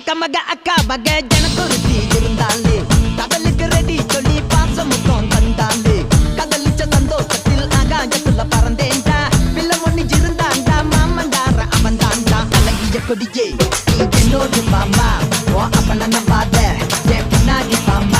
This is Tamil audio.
அக்கா மக அக்கா மக ஜனக்குருத்தி இருந்தாலே கடலுக்கு ரெடி சொல்லி பாசம் முத்தம் தந்தாலே கதலிச்ச சந்தோஷத்தில் ஆகாயத்துல பறந்தேன்டா பிள்ளை ஒண்ணு இருந்தாண்டா மாமண்டார அவன் தாண்டா அழகிய கொடியே நீ என்னோடு மாமா ஓ அப்ப நான் பாத என் பின்னாடி பாமா